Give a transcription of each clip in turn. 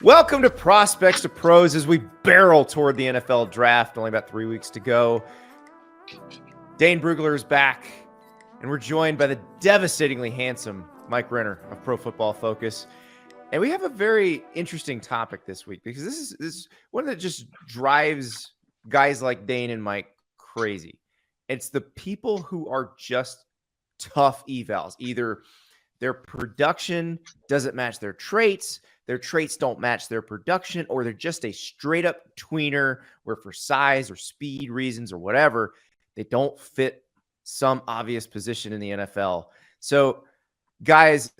Welcome to Prospects to Pros as we barrel toward the NFL draft. Only about 3 weeks to go. Dane Brugler is back, and we're joined by the devastatingly handsome Mike Renner of Pro Football Focus. And we have a very interesting topic this week because this is one that just drives guys like Dane and Mike crazy. It's the people who are just tough evals. Either their production doesn't match their traits don't match their production, or they're just a straight up tweener where for size or speed reasons or whatever, they don't fit some obvious position in the NFL. So guys,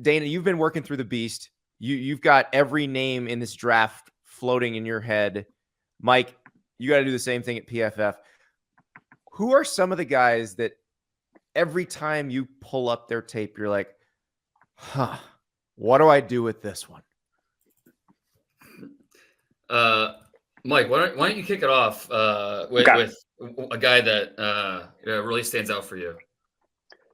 Dana, you've been working through the beast. You've got every name in this draft floating in your head. Mike, you got to do the same thing at PFF. Who are some of the guys that every time you pull up their tape, you're like, what do I do with this one? Mike, why don't you kick it off with a guy that really stands out for you?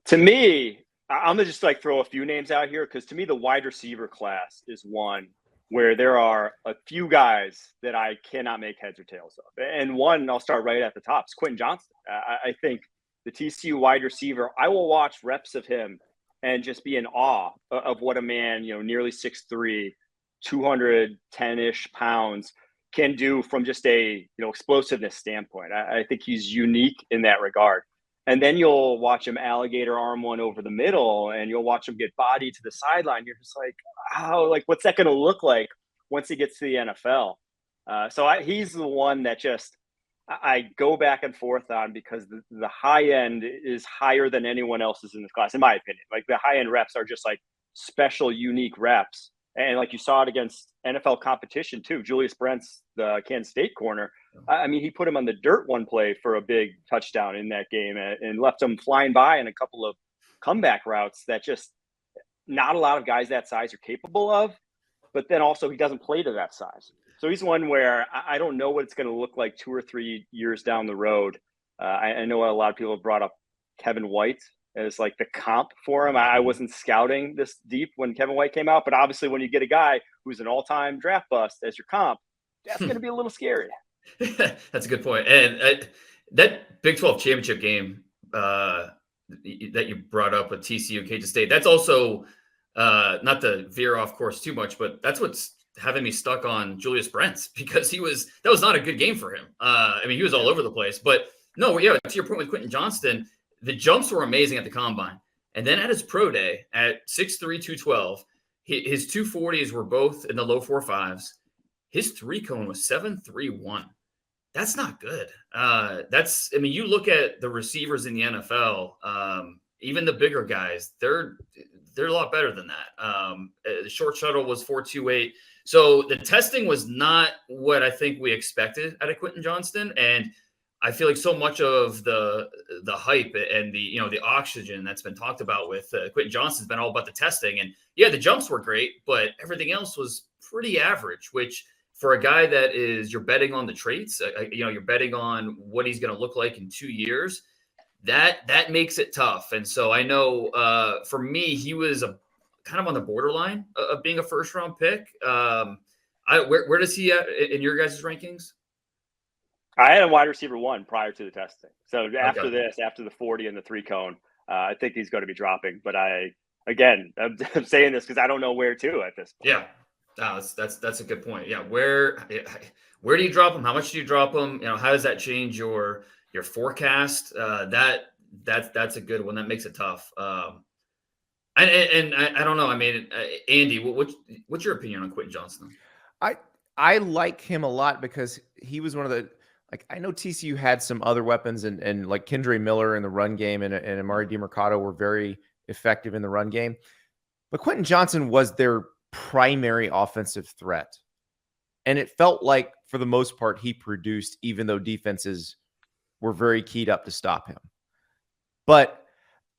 To me, I'm going to just throw a few names out here because to me, the wide receiver class is one where there are a few guys that I cannot make heads or tails of. And one, I'll start right at the top, is Quentin Johnston. I think the TCU wide receiver, I will watch reps of him and just be in awe of what a man, nearly 6'3", 210-ish pounds can do from just a, explosiveness standpoint. I think he's unique in that regard. And then you'll watch him alligator arm one over the middle and you'll watch him get bodied to the sideline. You're just like, what's that going to look like once he gets to the NFL? He's the one that just, I go back and forth on because the high end is higher than anyone else's in this class, in my opinion. The high end reps are just special, unique reps. And you saw it against NFL competition too. Julius Brents, the Kansas State corner, he put him on the dirt one play for a big touchdown in that game and left him flying by in a couple of comeback routes that just not a lot of guys that size are capable of. But then also he doesn't play to that size. So he's one where I don't know what it's going to look like 2 or 3 years down the road. I know a lot of people have brought up Kevin White as the comp for him. I wasn't scouting this deep when Kevin White came out, but obviously when you get a guy who's an all-time draft bust as your comp, that's going to be a little scary. That's a good point. And that Big 12 championship game that you brought up with TCU and Kansas State, that's also not to veer off course too much, but that's what's having me stuck on Julius Brents because that was not a good game for him. He was all over the place, but no, yeah, to your point with Quentin Johnston, the jumps were amazing at the combine. And then at his pro day at 6'3", 212, his 240s were both in the low 4.5s. His 3-cone was 7.31. That's not good. You look at the receivers in the NFL, even the bigger guys, they're a lot better than that. The short shuttle was 4.28. So the testing was not what I think we expected out of Quentin Johnston. And I feel like so much of the hype and the oxygen that's been talked about with Quentin Johnston's been all about the testing. And yeah, the jumps were great, but everything else was pretty average, which for a guy that is, you're betting on the traits, you're betting on what he's going to look like in 2 years, that makes it tough. And so I know for me, he was kind of on the borderline of being a first round pick. Where does he at in your guys' rankings? I had a wide receiver 1 prior to the testing. So after the 40 and the 3-cone, I think he's going to be dropping. But I'm saying this because I don't know where to at this point. Yeah, that's a good point. Yeah, where do you drop him? How much do you drop him? How does that change your forecast? That's a good one. That makes it tough. And I don't know. Andy, what's your opinion on Quentin Johnston? I like him a lot because he was one of the. I know TCU had some other weapons and Kendre Miller in the run game and Amari DiMercato were very effective in the run game. But Quentin Johnston was their primary offensive threat. And it felt like, for the most part, he produced, even though defenses were very keyed up to stop him. But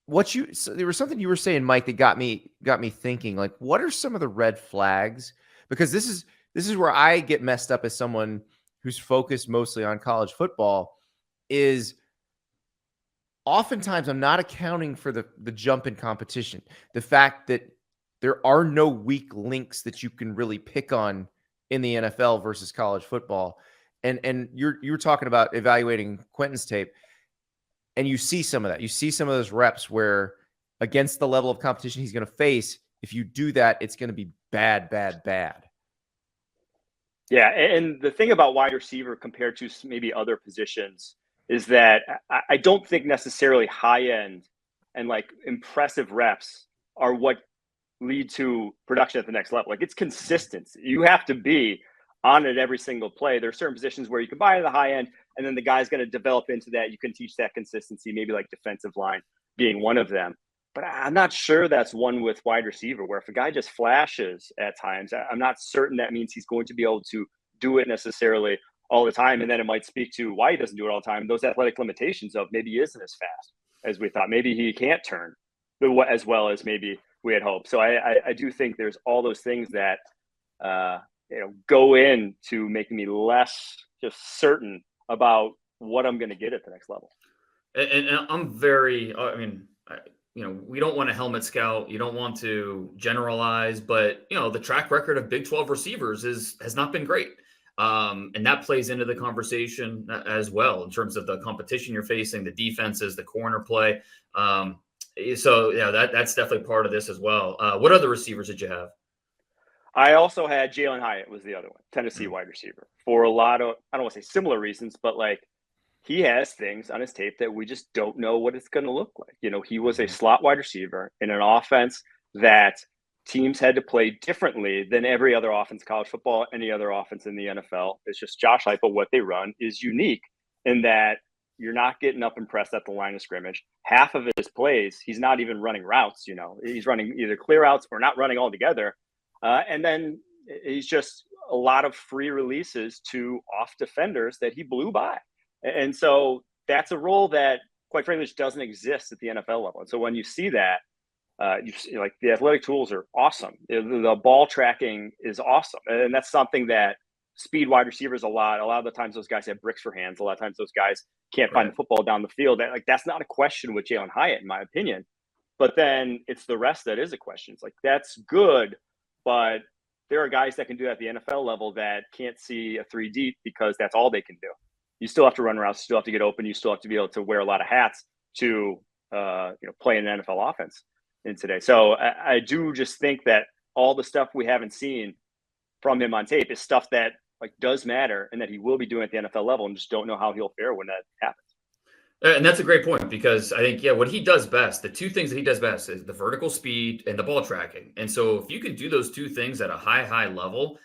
there was something you were saying, Mike, that got me thinking, what are some of the red flags? Because this is where I get messed up as someone who's focused mostly on college football, is oftentimes I'm not accounting for the jump in competition. The fact that there are no weak links that you can really pick on in the NFL versus college football. And you were talking about evaluating Quentin's tape, and you see some of that. You see some of those reps where against the level of competition he's going to face, if you do that, it's going to be bad, bad, bad. Yeah, and the thing about wide receiver compared to maybe other positions is that I don't think necessarily high end and like impressive reps are what lead to production at the next level. Like, it's consistency. You have to be on it every single play. There are certain positions where you can buy the high end, and then the guy's going to develop into that. You can teach that consistency, maybe like defensive line being one of them. But I'm not sure that's one with wide receiver, where if a guy just flashes at times, I'm not certain that means he's going to be able to do it necessarily all the time. And then it might speak to why he doesn't do it all the time. Those athletic limitations of maybe he isn't as fast as we thought. Maybe he can't turn as well as maybe we had hoped. So I do think there's all those things that go into making me less just certain about what I'm going to get at the next level. And I'm very, we don't want to helmet scout. You don't want to generalize, but the track record of Big 12 receivers has not been great. And that plays into the conversation as well in terms of the competition you're facing, the defenses, the corner play. So yeah, that's definitely part of this as well. What other receivers did you have? I also had Jalin Hyatt was the other one, Tennessee wide receiver, for a lot of, I don't want to say similar reasons, but like he has things on his tape that we just don't know what it's going to look like. He was a slot wide receiver in an offense that teams had to play differently than every other offense, college football, any other offense in the NFL. It's just Josh Heupel. What they run is unique in that you're not getting up and pressed at the line of scrimmage. Half of his plays, he's not even running routes. He's running either clear outs or not running altogether. And then he's just a lot of free releases to off defenders that he blew by. And so that's a role that, quite frankly, just doesn't exist at the NFL level. And so when you see that, you see, like, the athletic tools are awesome. The ball tracking is awesome. And that's something that speed wide receivers a lot of the times those guys have bricks for hands. A lot of times those guys can't find the football down the field. That's not a question with Jalin Hyatt, in my opinion. But then it's the rest that is a question. It's like, that's good, but there are guys that can do that at the NFL level that can't see a 3 deep because that's all they can do. You still have to run routes, you still have to get open, you still have to be able to wear a lot of hats to play in an NFL offense in today. So I do just think that all the stuff we haven't seen from him on tape is stuff that does matter and that he will be doing at the NFL level, and just don't know how he'll fare when that happens. And that's a great point, because I think, what he does best, the two things that he does best is the vertical speed and the ball tracking. And so if you can do those two things at a high level,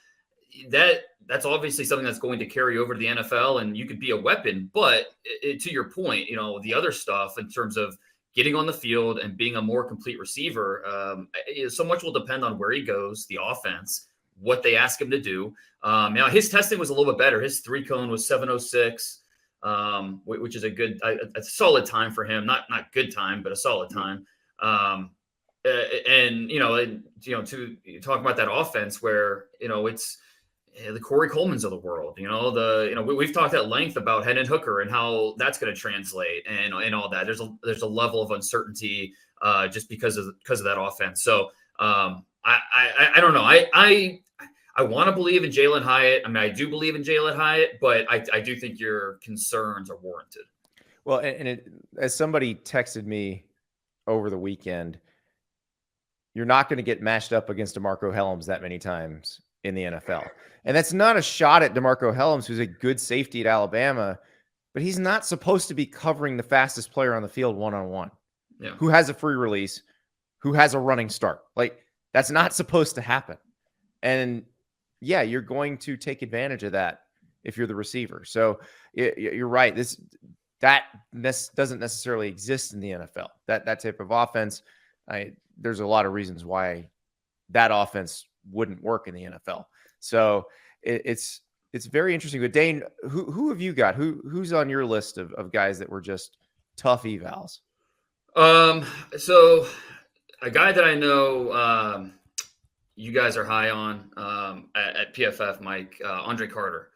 that's obviously something that's going to carry over to the NFL, and you could be a weapon. But to your point, the other stuff in terms of getting on the field and being a more complete receiver, so much will depend on where he goes, the offense, what they ask him to do. Now his testing was a little bit better. His 3-cone was 7:06. Which is a solid time for him. Not good time, but a solid time. To talk about that offense where, it's the Corey Coleman's of the world, we've talked at length about Hendon Hooker and how that's going to translate and all that. There's a level of uncertainty just because of that offense. So I don't know. I want to believe in Jalin Hyatt. I mean, I do believe in Jalin Hyatt, but I do think your concerns are warranted. Well, as somebody texted me over the weekend, you're not going to get matched up against DeMarco Hellams that many times in the NFL. And that's not a shot at DeMarco Hellams, who's a good safety at Alabama, but he's not supposed to be covering the fastest player on the field one-on-one, who has a free release, who has a running start. That's not supposed to happen. And yeah, you're going to take advantage of that if you're the receiver. So you're right. That doesn't necessarily exist in the NFL. That type of offense, there's a lot of reasons why that offense wouldn't work in the NFL. So it's very interesting. But Dane, who have you got? Who's on your list of guys that were just tough evals? So a guy that I know you guys are high on at PFF, Mike, Andre Carter,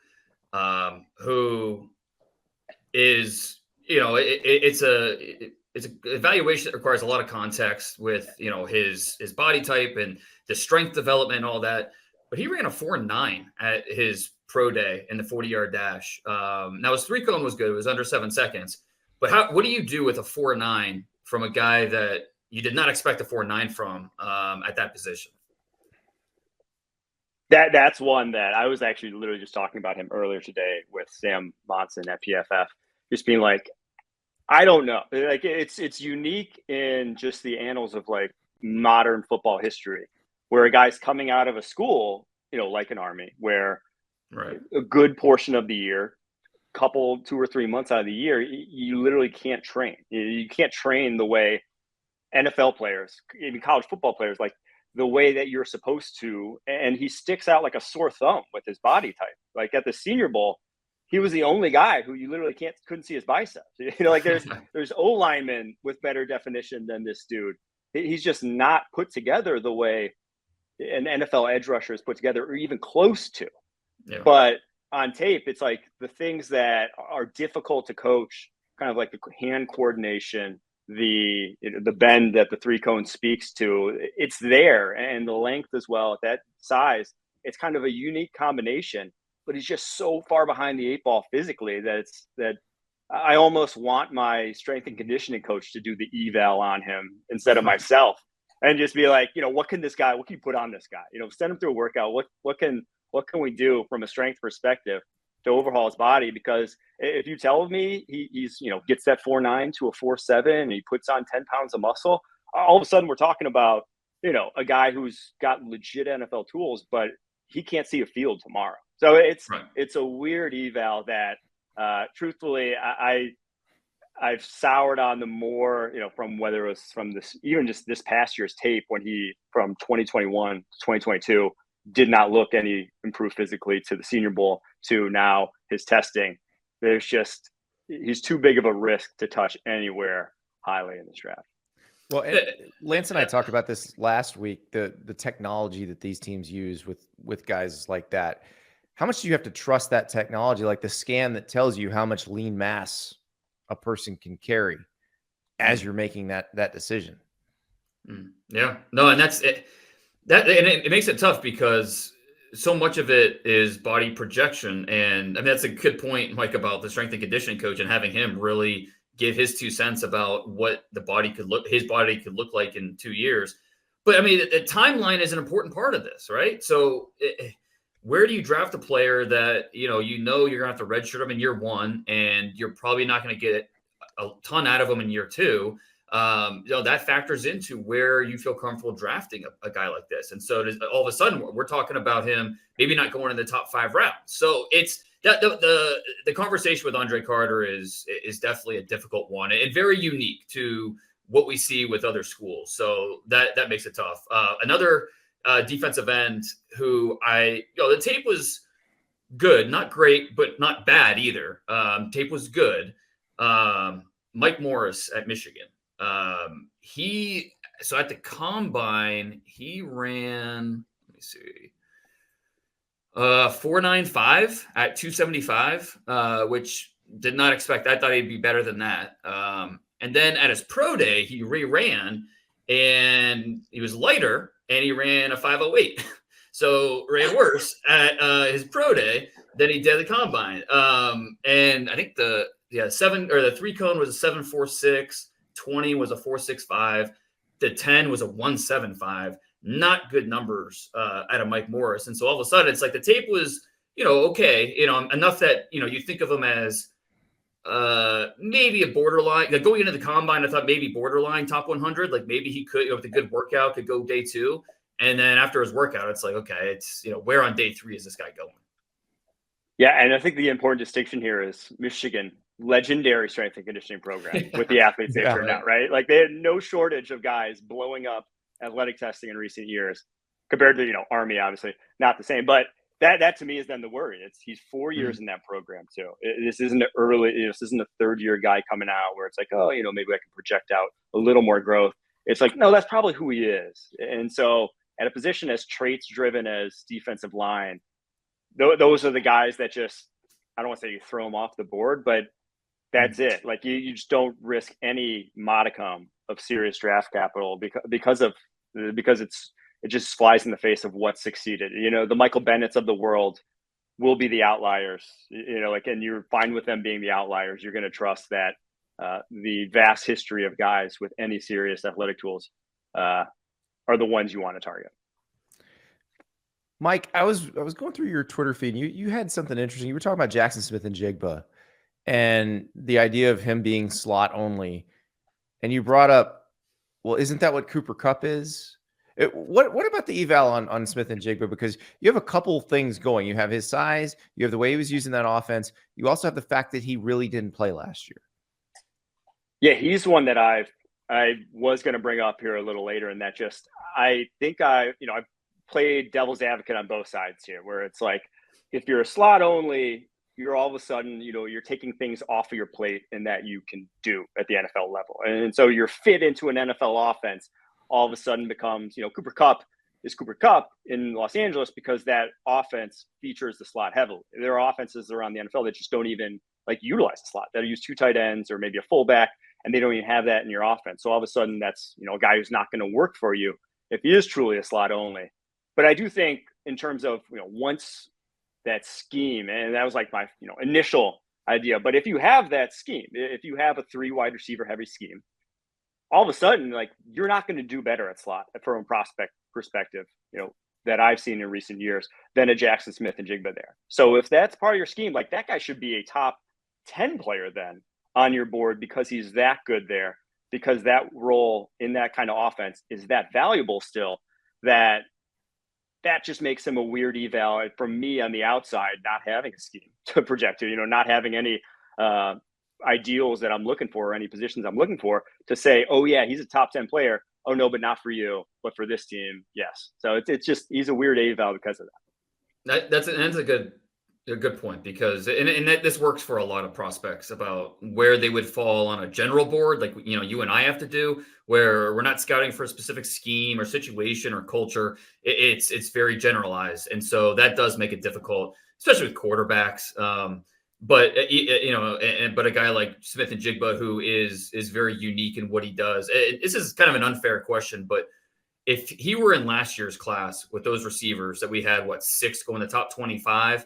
who is, it's it's an evaluation that requires a lot of context with, his body type and the strength development and all that. But he ran a 4.9 at his pro day in the 40-yard dash. Now his 3-cone was good. It was under 7 seconds. But what do you do with a 4.9 from a guy that you did not expect a 4.9 from at that position? That's one that I was actually literally just talking about him earlier today with Sam Monson at PFF, just being like, I don't know. Like it's unique in just the annals of like modern football history, where a guy's coming out of a school, like an Army, where a good portion of the year, 2 or 3 months out of the year, you literally can't train. You can't train the way NFL players, even college football players, like the way that you're supposed to. And he sticks out like a sore thumb with his body type. Like at the Senior Bowl, he was the only guy who you literally couldn't see his biceps. Like there's O linemen with better definition than this dude. He's just not put together the way an NFL edge rusher is put together, or even close to. Yeah. But on tape, it's like the things that are difficult to coach, kind of like the hand coordination, the bend that the 3-cone speaks to, it's there, and the length as well at that size. It's kind of a unique combination, but he's just so far behind the 8 ball physically that I almost want my strength and conditioning coach to do the eval on him instead of myself, and just be like, what can you put on this guy? Send him through a workout. What can we do from a strength perspective to overhaul his body? Because if you tell me he's gets that 4.9 to a 4.7 and he puts on 10 pounds of muscle, all of a sudden we're talking about a guy who's got legit NFL tools, but he can't see a field tomorrow. So it's a weird eval that truthfully I've soured on the more, from whether it was from this, even just this past year's tape, when he from 2021 to 2022 did not look any improved physically, to the Senior Bowl, to now his testing. He's too big of a risk to touch anywhere highly in this draft. Well, Lance and I talked about this last week, the technology that these teams use with guys like that. How much do you have to trust that technology, like the scan that tells you how much lean mass a person can carry as you're making that decision? Yeah, no, and that's it. It makes it tough because so much of it is body projection. And I mean, that's a good point, Mike, about the strength and conditioning coach and having him really give his 2 cents about what his body could look like in 2 years. But I mean, the timeline is an important part of this, right? So where do you draft a player that, you're going to have to redshirt them in year 1, and you're probably not going to get a ton out of them in year 2? That factors into where you feel comfortable drafting a guy like this. And so all of a sudden we're talking about him maybe not going in the top 5 rounds. So it's that the conversation with Andre Carter is definitely a difficult one and very unique to what we see with other schools. So that makes it tough. Another defensive end who the tape was good, not great, but not bad either. Tape was good. Mike Morris at Michigan. So at the combine, he ran, let me see, 4.95 at 275, which did not expect. I thought he'd be better than that. And then at his pro day, he re-ran, and he was lighter, and he ran a 5.08. So ran worse at his pro day than he did at the combine. And I think the 3-cone was a 7.46. 20 was a 4.65. The 10 was a 1.75. Not good numbers out of Mike Morris. And so all of a sudden, it's like the tape was, okay, enough that, you think of him as maybe a borderline. Like going into the combine, I thought maybe borderline top 100. Like maybe he could, with a good workout, could go day 2. And then after his workout, it's like, okay, it's, where on day 3 is this guy going? Yeah, and I think the important distinction here is Michigan, legendary strength and conditioning program with the athletes they turned out, right? Like they had no shortage of guys blowing up athletic testing in recent years compared to, Army, obviously not the same, but that to me is then the worry. He's 4 years in that program too. This isn't a 3rd-year guy coming out where it's like, oh, maybe I can project out a little more growth. It's like, no, that's probably who he is. And so at a position as traits driven as defensive line, those are the guys that just, I don't want to say you throw them off the board, but that's it. Like you just don't risk any modicum of serious draft capital because it just flies in the face of what succeeded. The Michael Bennett's of the world will be the outliers, and you're fine with them being the outliers. You're going to trust that the vast history of guys with any serious athletic tools are the ones you want to target. Mike, I was going through your Twitter feed. And you had something interesting. You were talking about Jaxon Smith-Njigba and the idea of him being slot only, and you brought up, well, isn't that what Cooper Kupp is? What about the eval on Smith-Njigba? Because you have a couple things going. You have his size, you have the way he was using that offense. You also have the fact that he really didn't play last year. Yeah, he's one that I was going to bring up here a little later, and that just I think I played devil's advocate on both sides here, where it's like if you're a slot only, you're all of a sudden you're taking things off of your plate and that you can do at the NFL level, and so your fit into an NFL offense all of a sudden becomes Cooper Kupp is Cooper Kupp in Los Angeles because that offense features the slot heavily. There are offenses around the NFL that just don't even utilize the slot, that use two tight ends or maybe a fullback, and they don't even have that in your offense. So all of a sudden that's a guy who's not going to work for you if he is truly a slot only. But I do think in terms of once that scheme, and that was like my initial idea, but if you have that scheme, if you have a 3 wide receiver heavy scheme, all of a sudden you're not going to do better at slot from a prospect perspective that I've seen in recent years than a Jaxon Smith-Njigba there. So if that's part of your scheme, that guy should be a top 10 player then on your board because he's that good there, because that role in that kind of offense is that valuable still, that just makes him a weird eval from me on the outside, not having a scheme to project to, not having any ideals that I'm looking for or any positions I'm looking for to say, oh yeah, he's a top 10 player. Oh no, but not for you, but for this team, yes. So it's just he's a weird eval because of that. That's a good point, because and this works for a lot of prospects about where they would fall on a general board, like you and I have to do, where we're not scouting for a specific scheme or situation or culture. It's very generalized, and so that does make it difficult, especially with quarterbacks. But but a guy like Smith-Njigba, who is very unique in what he does. This is kind of an unfair question, but if he were in last year's class with those receivers that we had, 6 going the top 25,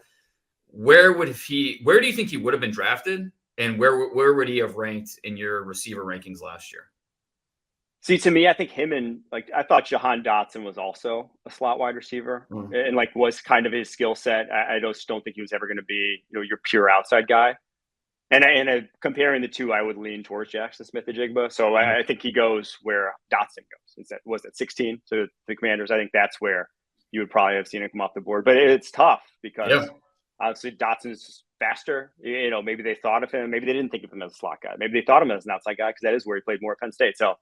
where do you think he would have been drafted, and where would he have ranked in your receiver rankings last year? See, to me, I think him and I thought Jahan Dotson was also a slot wide receiver, and was kind of his skill set. I just don't think he was ever going to be your pure outside guy. And comparing the two, I would lean towards Jaxon Smith-Njigba. So I think he goes where Dotson goes. Was it 16 to the Commanders? I think that's where you would probably have seen him come off the board. But it's tough because obviously Dotson's faster. Maybe they thought of him. Maybe they didn't think of him as a slot guy. Maybe they thought of him as an outside guy because that is where he played more at Penn State. So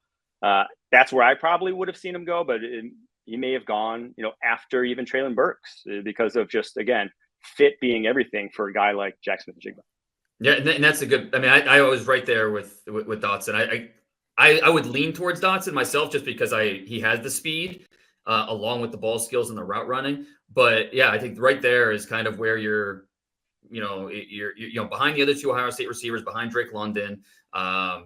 that's where I probably would have seen him go. But he may have gone, after even Treylon Burks because of just, again, fit being everything for a guy like Jaxon Smith-Njigba. Yeah, and that's a good. I mean, I was right there with Dotson. I would lean towards Dotson myself just because he has the speed along with the ball skills and the route running. But yeah, I think right there is kind of where you're behind the other 2 Ohio State receivers, behind Drake London,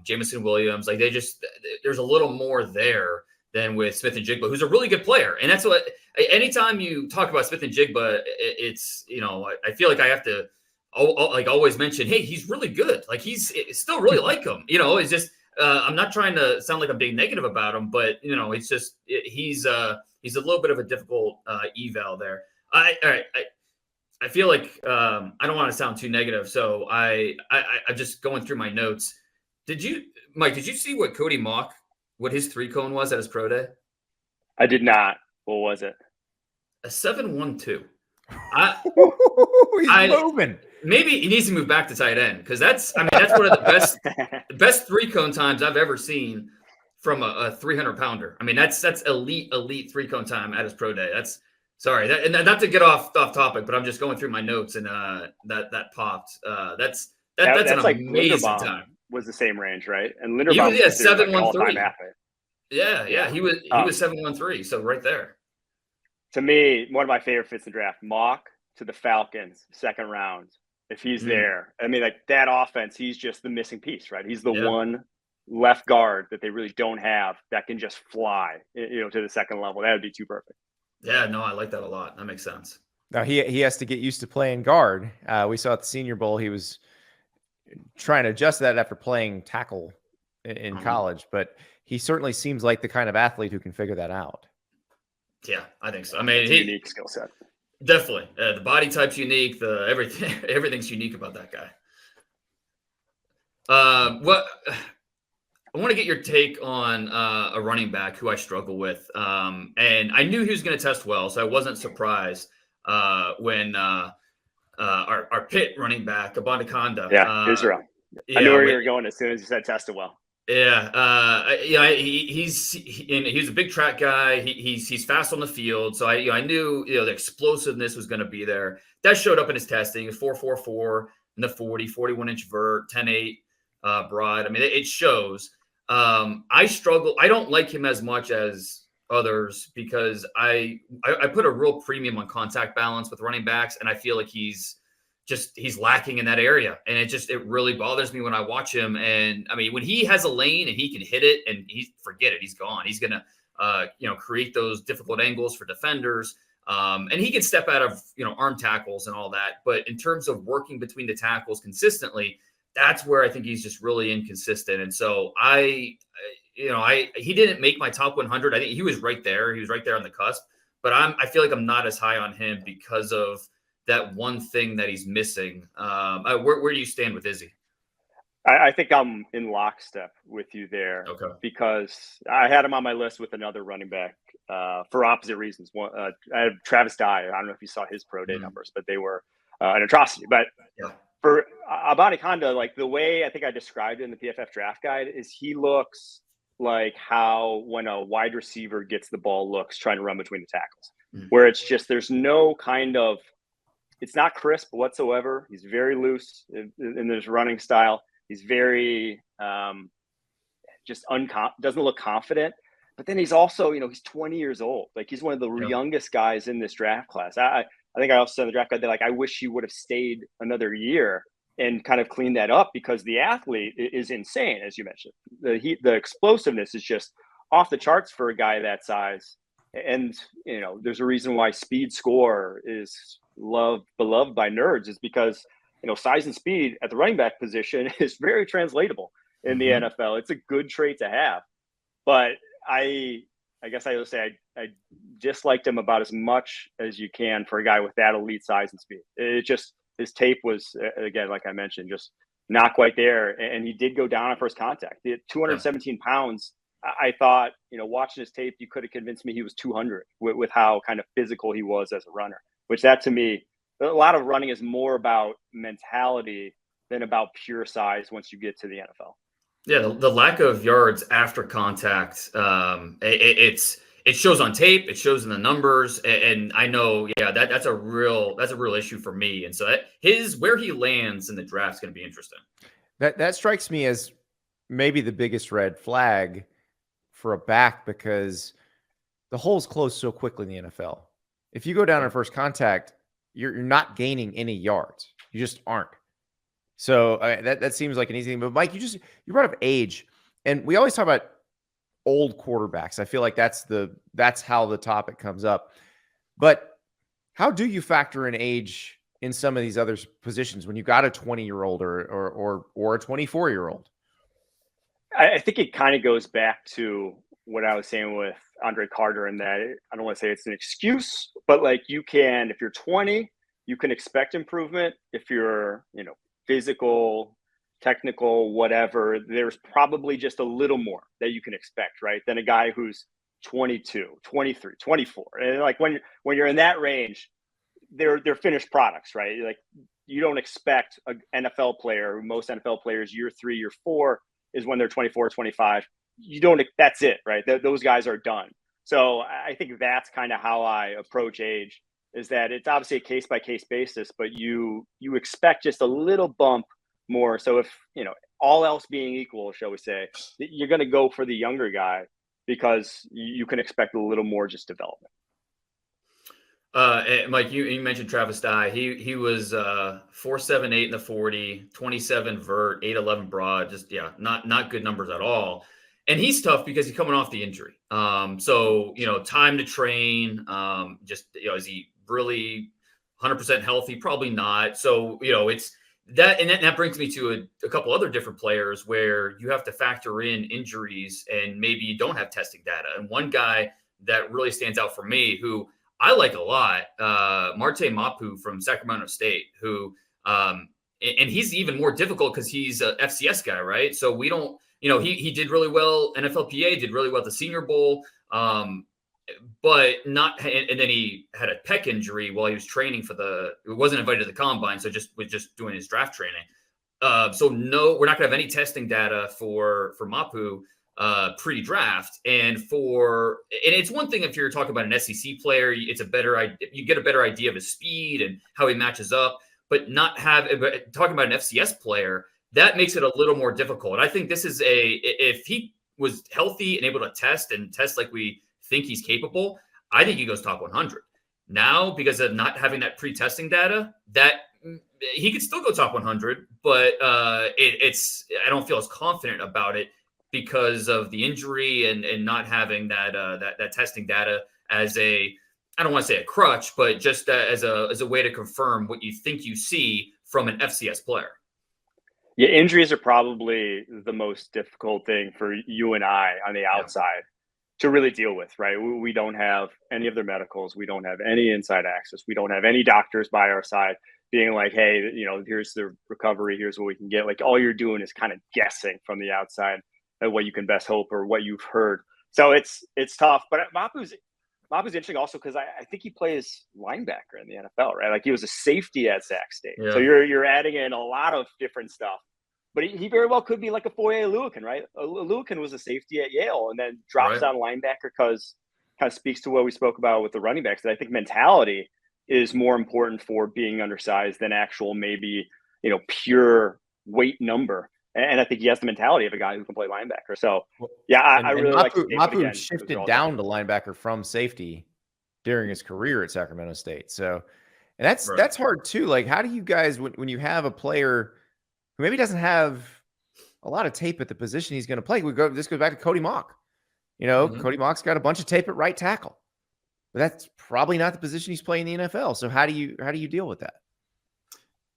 Jamison Williams. There's a little more there than with Smith-Njigba, who's a really good player. And that's what. Anytime you talk about Smith-Njigba, it's I feel like I have to. Always mention, hey, he's really good. He's still really like him. It's just I'm not trying to sound like I'm being negative about him, but it's just he's a little bit of a difficult eval there. I feel like I don't want to sound too negative, so I'm just going through my notes. Mike? Did you see what Cody Mauch, what his 3-cone was at his pro day? I did not. What was it? A 7.12. He's moving. Maybe he needs to move back to tight end, because that's one of the best 3-cone times I've ever seen from a 300-pounder. I mean, that's elite 3-cone time at his pro day. That's and not to get off topic, but I'm just going through my notes, and that popped. That's an amazing time. Was the same range, right? And Linderbaum was 7.13. Yeah, he was 7.13. So right there. To me, one of my favorite fits in the draft, Mauch to the Falcons, 2nd round. if he's there. I mean, like that offense, he's just the missing piece, right? He's the Yeah. one left guard that they really don't have that can just fly, to the second level. That would be too perfect. Yeah, no, I like that a lot. That makes sense. Now he has to get used to playing guard. We saw at the Senior Bowl he was trying to adjust that after playing tackle in college, but he certainly seems like the kind of athlete who can figure that out. Yeah, I think so. I mean, unique skill set. Definitely, the body type's unique. Everything's unique about that guy. What I want to get your take on a running back who I struggle with, and I knew he was going to test well, so I wasn't surprised when our Pitt running back Abanikanda. Yeah, Israel. I knew where you were going as soon as you said tested well. Yeah, he's a big track guy. He's fast on the field, so I knew the explosiveness was going to be there. That showed up in his testing. 4.44 in the 41-inch vert, 10.8 broad. I mean, it shows. I struggle. I don't like him as much as others because I put a real premium on contact balance with running backs, and I feel like he's lacking in that area. And it really bothers me when I watch him. And I mean, when he has a lane and he can hit it and forget it, he's gone. He's going to, create those difficult angles for defenders. And he can step out of, arm tackles and all that. But in terms of working between the tackles consistently, that's where I think he's just really inconsistent. And so he didn't make my top 100. I think he was right there. He was right there on the cusp, but I feel like I'm not as high on him because of that one thing that he's missing. Where do you stand with Izzy? I think I'm in lockstep with you there. Okay. Because I had him on my list with another running back for opposite reasons. One, I had Travis Dye. I don't know if you saw his pro day numbers, but they were an atrocity. But for Abanikanda, like the way I think I described it in the PFF draft guide is he looks like how when a wide receiver gets the ball looks trying to run between the tackles, where it's just there's no kind of it's not crisp whatsoever. He's very loose in his running style. He's very doesn't look confident. But then he's also, he's 20 years old. Like he's one of the youngest guys in this draft class. I think I also said in the draft guide that I wish he would have stayed another year and kind of cleaned that up because the athlete is insane, as you mentioned. The explosiveness is just off the charts for a guy that size. And there's a reason why speed score is beloved by nerds is because size and speed at the running back position is very translatable in the NFL. It's a good trait to have, but I guess I would say I disliked him about as much as you can for a guy with that elite size and speed. His tape was, again, like I mentioned, just not quite there, and he did go down on first contact. He had 217 pounds. I thought, watching his tape, you could have convinced me he was 200 with how kind of physical he was as a runner. Which that to me, a lot of running is more about mentality than about pure size once you get to the NFL. Yeah, the lack of yards after contact, it shows on tape, it shows in the numbers, and I know, that's a real issue for me. And so where he lands in the draft is going to be interesting. That strikes me as maybe the biggest red flag for a back because the hole's closed so quickly in the NFL. If you go down on first contact, you're not gaining any yards. You just aren't. So that seems like an easy thing. But Mike, you brought up age, and we always talk about old quarterbacks. I feel like that's how the topic comes up. But how do you factor in age in some of these other positions when you got a 20-year-old or a 24-year-old? I think it kind of goes back to what I was saying with Andre Carter, and that I don't want to say it's an excuse, but like if you're 20, you can expect improvement. If you're, physical, technical, whatever, there's probably just a little more that you can expect, right? Than a guy who's 22, 23, 24. And like when you're in that range, they're finished products, right? Like you don't expect an NFL player, most NFL players, year 3, year 4 is when they're 24, 25. That's it, right? Those guys are done. So I think that's kind of how I approach age, is that it's obviously a case by case basis, but you expect just a little bump more. So if, all else being equal, shall we say, you're going to go for the younger guy because you can expect a little more just development. And Mike, you mentioned Travis Dye. He was 4.78 in the 40, 27 vert, 8.11 broad. Just not good numbers at all. And he's tough because he's coming off the injury. So time to train. Is he really 100% healthy? Probably not. So it's that, and that brings me to a couple other different players where you have to factor in injuries and maybe you don't have testing data. And one guy that really stands out for me, who I like a lot, Marte Mapu from Sacramento State, who and he's even more difficult because he's a FCS guy, right? So we don't, he did really well. NFLPA did really well at the Senior Bowl, but not. And then he had a pec injury while he was training it wasn't invited to the combine, so was just doing his draft training. So no, we're not gonna have any testing data for Mapu pre-draft, and it's one thing if you're talking about an SEC player, it's a better idea. You get a better idea of his speed and how he matches up, but talking about an FCS player, that makes it a little more difficult. I think this is if he was healthy and able to test like we think he's capable, I think he goes top 100. Now, because of not having that pre-testing data, that he could still go top 100, but I don't feel as confident about it because of the injury and not having that testing data as I don't want to say a crutch, but just as a way to confirm what you think you see from an FCS player. Yeah, injuries are probably the most difficult thing for you and I on the outside to really deal with, right? We don't have any of their medicals. We don't have any inside access. We don't have any doctors by our side being like, hey, here's the recovery. Here's what we can get. Like, all you're doing is kind of guessing from the outside at what you can best hope or what you've heard. So it's tough. But Mapu's interesting also because I think he plays linebacker in the NFL, right? Like, he was a safety at Sac State. Yeah. So you're adding in a lot of different stuff. But he very well could be like a Foye Oluokun, right? Oluokun was a safety at Yale and then drops down linebacker because kind of speaks to what we spoke about with the running backs. That I think mentality is more important for being undersized than actual maybe, pure weight number. And I think he has the mentality of a guy who can play linebacker. So, I really like Mapu shifted down to linebacker from safety during his career at Sacramento State. So, and that's hard too. Like, how do you guys, when you have a player who maybe doesn't have a lot of tape at the position he's going to play, this goes back to Cody Mauch. Cody Mauch's got a bunch of tape at right tackle, but that's probably not the position he's playing in the NFL. So how do you deal with that?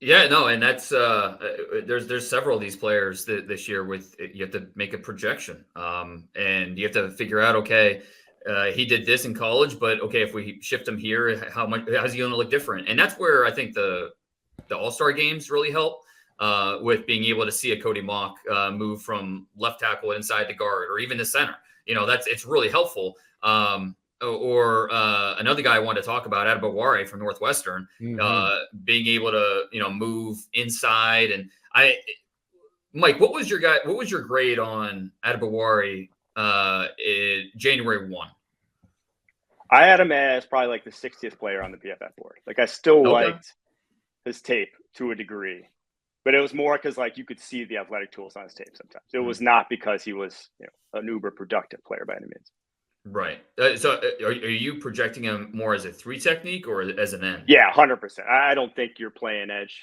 Yeah, no, and that's there's several of these players this year you have to make a projection, and you have to figure out, okay, he did this in college, but okay, if we shift him here, how's he going to look different? And that's where I think the All-Star games really help. With being able to see a Cody Mauch move from left tackle inside the guard or even the center, it's really helpful. Or another guy I wanted to talk about, Adebawore from Northwestern, being able to move inside. And Mike, what was your grade on Adebawore in January 1? I had him as probably like the 60th player on the PFF board. Like, I still liked his tape to a degree. But it was more because, like, you could see the athletic tools on his tape sometimes. It was not because he was an uber productive player by any means. Right. So are you projecting him more as a 3 technique or as an end? Yeah, 100%. I don't think you're playing edge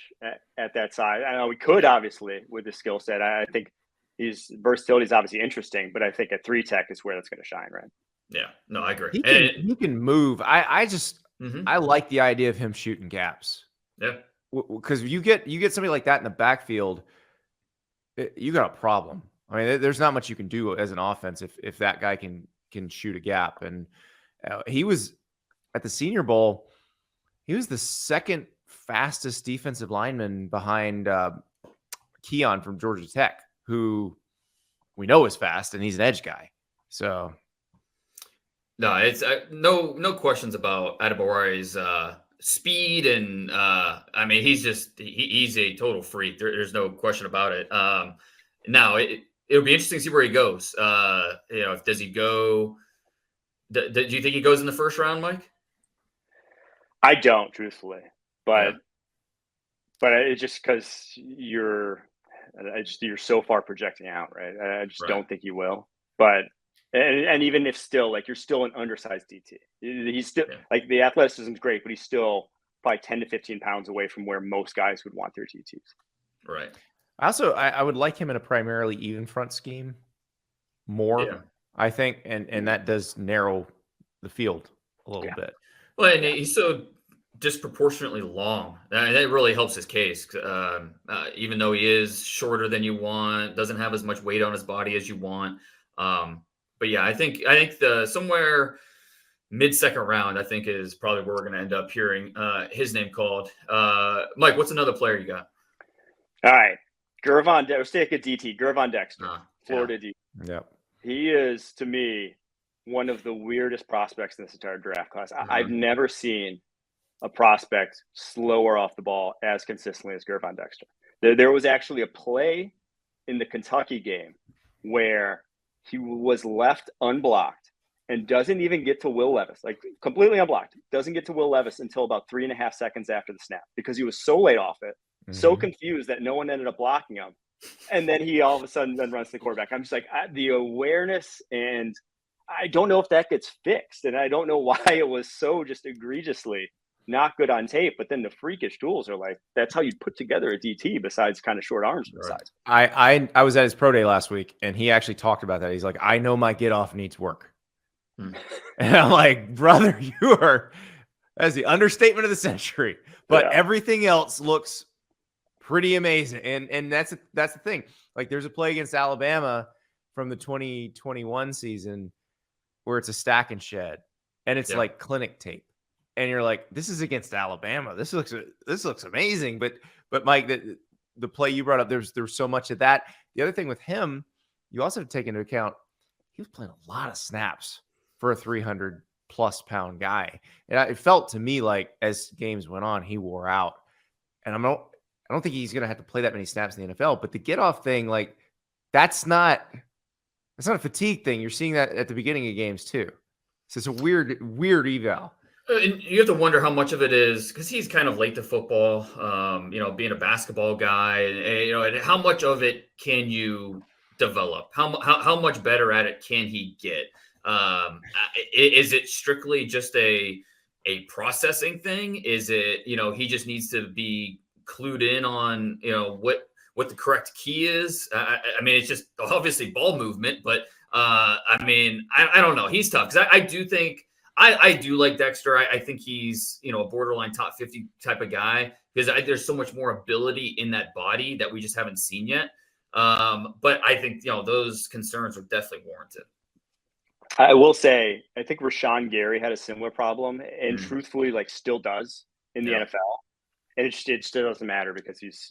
at that side. I know we could, obviously, with his skill set. I think his versatility is obviously interesting, but I think at 3 tech is where that's going to shine, right? Yeah. No, I agree. He can move. I like the idea of him shooting gaps. Yeah. Because you get somebody like that in the backfield, you got a problem. I mean, there's not much you can do as an offense if that guy can shoot a gap. And he was at the Senior Bowl. He was the second fastest defensive lineman behind Keaton from Georgia Tech, who we know is fast, and he's an edge guy. So, no, it's no questions about Adebawore's speed, and I mean, he's a total freak. There's no question about it. Now it'll be interesting to see where he goes. Does he go? Do you think he goes in the first round, Mike? I don't, truthfully, but it's just because you're so far projecting out, right? I just don't think he will. But And even if still, like, you're still an undersized DT. He's still like, the athleticism is great, but he's still probably 10 to 15 pounds away from where most guys would want their DTs. Right. I would like him in a primarily even front scheme more, I think, and that does narrow the field a little bit. Well, and he's so disproportionately long. That really helps his case. Even though he is shorter than you want, doesn't have as much weight on his body as you want. But yeah, I think the somewhere mid-second round, I think, is probably where we're going to end up hearing his name called. Mike, what's another player you got? All right, let's take a DT. Gervon Dexter, Florida DT. Yeah, he is, to me, one of the weirdest prospects in this entire draft class. I've never seen a prospect slower off the ball as consistently as Gervon Dexter. There was actually a play in the Kentucky game where he was left unblocked and doesn't even get to Will Levis, like completely unblocked. Doesn't get to Will Levis until about 3.5 seconds after the snap because he was so late off it, so confused that no one ended up blocking him. And then he all of a sudden then runs to the quarterback. I'm just like, the awareness, and I don't know if that gets fixed. And I don't know why it was so just egregiously not good on tape. But then the freakish tools are like, that's how you put together a DT besides kind of short arms for size. I was at his pro day last week, and he actually talked about that. He's like, I know my get off needs work. And I'm like, brother, that's the understatement of the century. But everything else looks pretty amazing. And that's the thing. Like, there's a play against Alabama from the 2021 season where it's a stack and shed, and it's like clinic tape. And you're like, this is against Alabama. This looks amazing. But Mike, the play you brought up, there's so much of that. The other thing with him, you also have to take into account, he was playing a lot of snaps for a 300+ pound guy. And it felt to me like as games went on, he wore out. And I don't think he's going to have to play that many snaps in the NFL. But the get off thing, like, that's not a fatigue thing. You're seeing that at the beginning of games too. So it's a weird eval. And you have to wonder how much of it is because he's kind of late to football, being a basketball guy, and how much of it can you develop? How much better at it can he get? Is it strictly just a processing thing? Is it, he just needs to be clued in on, what the correct key is? I mean, it's just obviously ball movement, but I don't know. He's tough because I do think I do like Dexter. I think he's, a borderline top 50 type of guy because there's so much more ability in that body that we just haven't seen yet. But I think, those concerns are definitely warranted. I will say, I think Rashawn Gary had a similar problem and truthfully, still does in the NFL. And it still doesn't matter because he's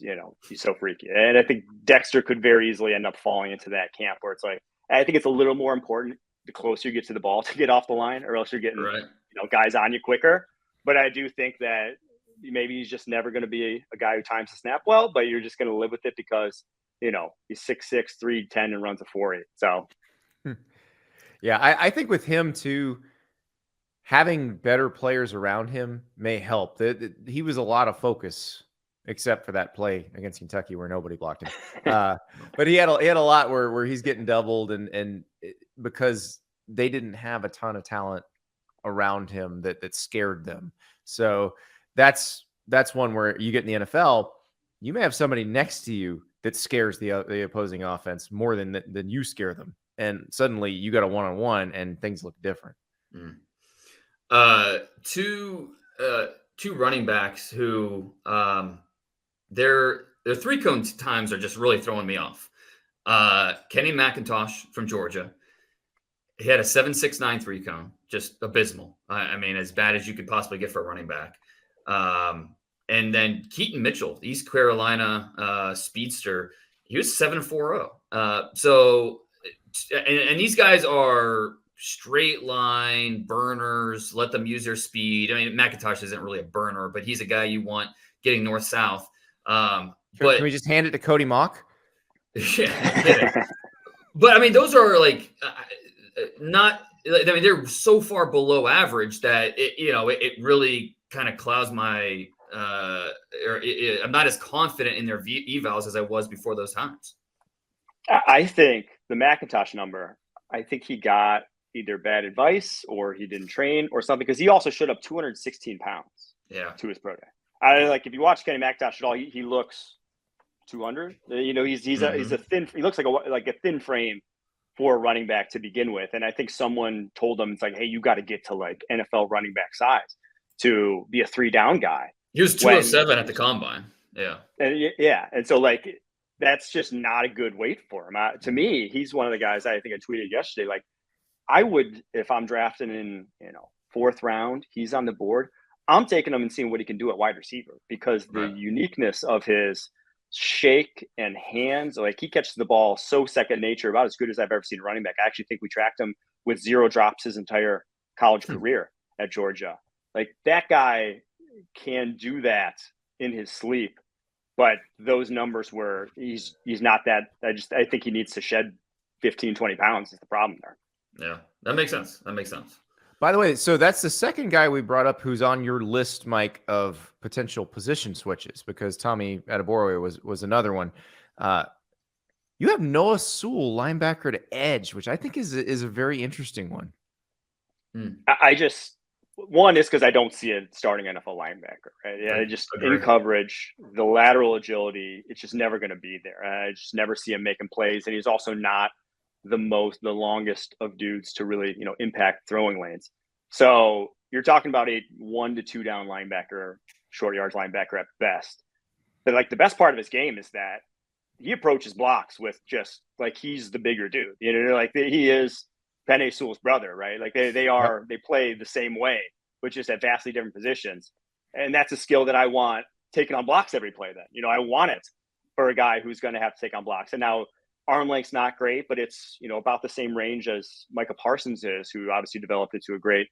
so freaky. And I think Dexter could very easily end up falling into that camp where it's like, I think it's a little more important the closer you get to the ball to get off the line, or else you're getting guys on you quicker. But I do think that maybe he's just never going to be a guy who times the snap well, but you're just going to live with it because, he's 6'6", 310 and runs a 4.8. So. Yeah, I think with him too, having better players around him may help. He was a lot of focus, except for that play against Kentucky where nobody blocked him. But he had a lot where he's getting doubled, and because they didn't have a ton of talent around him that scared them. So that's one where you get in the NFL, you may have somebody next to you that scares the opposing offense more than you scare them. And suddenly you got a one-on-one and things look different. Two running backs who their three cone times are just really throwing me off. Kenny McIntosh from Georgia. He had a 7.69 3 cone, just abysmal. I mean, as bad as you could possibly get for a running back. And then Keaton Mitchell, East Carolina speedster, he was 7.40. So these guys are straight line burners. Let them use their speed. I mean, McIntosh isn't really a burner, but he's a guy you want getting north-south. But can we just hand it to Cody Mauch? Yeah. But I mean, those are they're so far below average that it really kind of clouds my I'm not as confident in their evals as I was before those times. I think the McIntosh number, I think he got either bad advice or he didn't train or something, because he also showed up 216 pounds to his pro day. If you watch Kenny McIntosh at all, he looks 200. He's a thin. He looks like a thin frame for a running back to begin with. And I think someone told him, it's like, hey, you got to get to like NFL running back size to be a 3-down guy. He was 207 at the combine. Yeah. And so like, that's just not a good weight for him. To me, he's one of the guys I think I tweeted yesterday. Like, I would, if I'm drafting in, 4th round, he's on the board, I'm taking him and seeing what he can do at wide receiver, because the uniqueness of his shake and hands, like he catches the ball so second nature, about as good as I've ever seen a running back. I actually think we tracked him with 0 drops his entire college career at Georgia. Like, that guy can do that in his sleep, but those numbers were, he's not that. I think he needs to shed 15, 20 pounds is the problem there. Yeah, that makes sense. By the way, so that's the second guy we brought up who's on your list, Mike, of potential position switches, because Tommy Adebawore was another one. You have Noah Sewell, linebacker to edge, which I think is a very interesting one. One is because I don't see a starting NFL linebacker, right? Yeah, in coverage, the lateral agility, it's just never going to be there. I just never see him making plays, and he's also not the longest of dudes to really, impact throwing lanes. So you're talking about a 1 to 2 down linebacker, short yards linebacker at best. But like, the best part of his game is that he approaches blocks with just like, he's the bigger dude. Like he is Penei Sewell's brother, right? Like they play the same way, but just at vastly different positions. And that's a skill that I want taking on blocks every play then. I want it for a guy who's going to have to take on blocks. And now, arm length's not great, but it's, about the same range as Micah Parsons is, who obviously developed into a great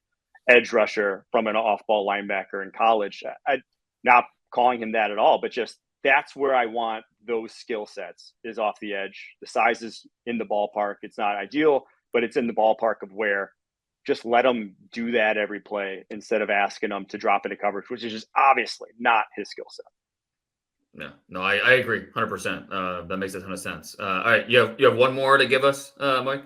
edge rusher from an off-ball linebacker in college. I'm not calling him that at all, but just that's where I want those skill sets, is off the edge. The size is in the ballpark. It's not ideal, but it's in the ballpark of where just let him do that every play instead of asking him to drop into coverage, which is just obviously not his skill set. No, I agree 100%. That makes a ton of sense. All right. You have one more to give us, Mike?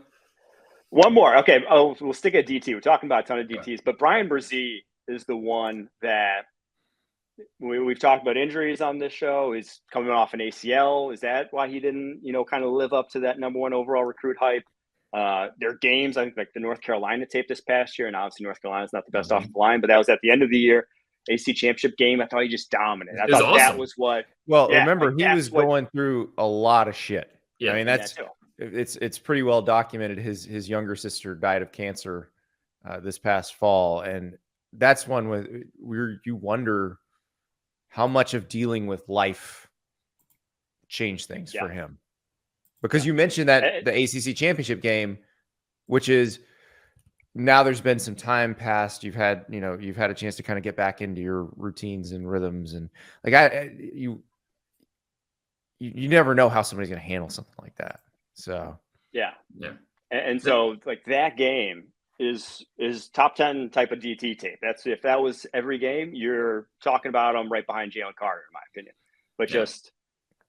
One more. Okay. Oh, we'll stick at DT. We're talking about a ton of DTs, but Bryan Bresee is the one that we've talked about injuries on this show. He's coming off an ACL. Is that why he didn't, kind of live up to that number 1 overall recruit hype? Their games, I think, like the North Carolina tape this past year, and obviously North Carolina's not the best off the line, but that was at the end of the year. AC championship game, I thought he just dominated. I thought awesome. That was what. Well, remember, he was going through a lot of shit. Yeah, I mean, it's pretty well documented. His younger sister died of cancer this past fall, and that's one where you wonder how much of dealing with life changed things for him. Because you mentioned that the ACC championship game, which is. Now there's been some time passed. You've had a chance to kind of get back into your routines and rhythms, and like you never know how somebody's going to handle something like that. So yeah. And so like that game is top 10 type of DT tape. If that was every game, you're talking about them right behind Jalen Carter, in my opinion. But just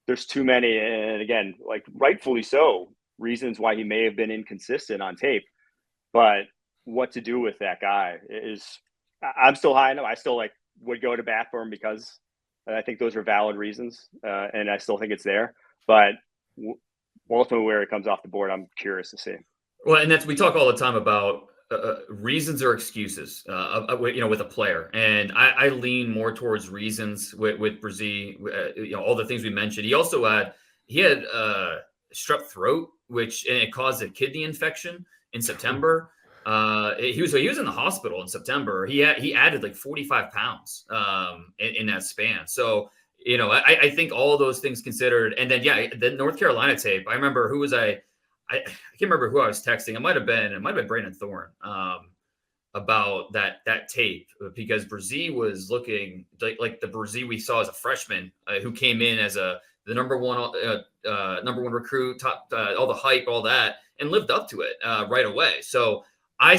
there's too many, and again, like rightfully so, reasons why he may have been inconsistent on tape, but. What to do with that guy is, I'm still high enough. I still would go to bat for him because I think those are valid reasons, and I still think it's there. But ultimately, where it comes off the board, I'm curious to see. Well, and we talk all the time about reasons or excuses, with a player, and I lean more towards reasons with Bresee. All the things we mentioned. He also had strep throat, and it caused a kidney infection in September. He was in the hospital in September. He added like 45 pounds in that span. So, I think all of those things considered. And then, the North Carolina tape, I remember I can't remember who I was texting. It might have been Brandon Thorne about that tape, because Bresee was looking like the Bresee we saw as a freshman who came in as the number one recruit, top, all the hype, all that, and lived up to it right away. So, I'm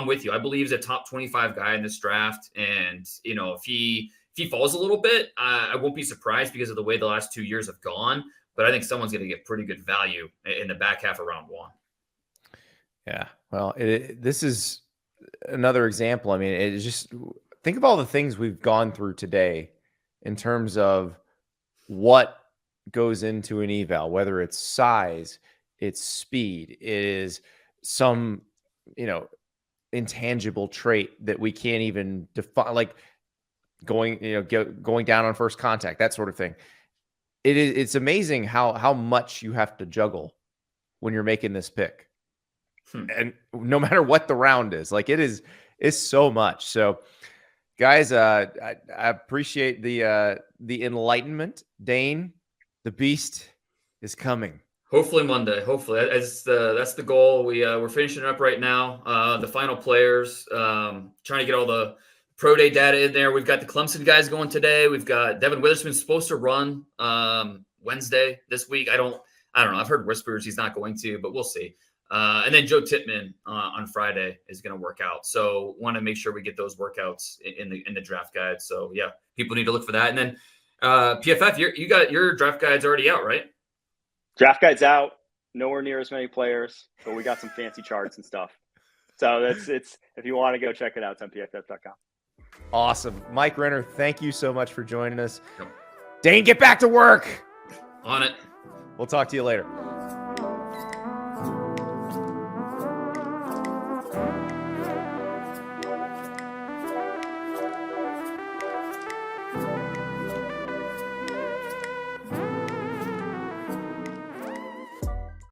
with you. I believe he's a top 25 guy in this draft. And, if he falls a little bit, I won't be surprised because of the way the last 2 years have gone. But I think someone's going to get pretty good value in the back half of round 1. Yeah. Well, this is another example. I mean, it's just think of all the things we've gone through today in terms of what goes into an eval, whether it's size, it's speed, it is some, intangible trait that we can't even define, like going down on first contact, that sort of thing. It's amazing how much you have to juggle when you're making this pick. And no matter what the round is, like it's so much. So guys, I appreciate the enlightenment. Dane, the beast is coming. Hopefully Monday. Hopefully that's the goal. We're finishing up right now. The final players, trying to get all the pro day data in there. We've got the Clemson guys going today. We've got Devin Witherspoon's supposed to run Wednesday this week. I don't know. I've heard whispers he's not going to, but we'll see. And then Joe Tittman on Friday is going to work out. So want to make sure we get those workouts in the draft guide. So yeah, people need to look for that. And then PFF, you got your draft guides already out, right? Draft guide's out. Nowhere near as many players, but we got some fancy charts and stuff. So it's if you want to go check it out, it's on pff.com. Awesome. Mike Renner, thank you so much for joining us. Yep. Dane, get back to work. On it. We'll talk to you later.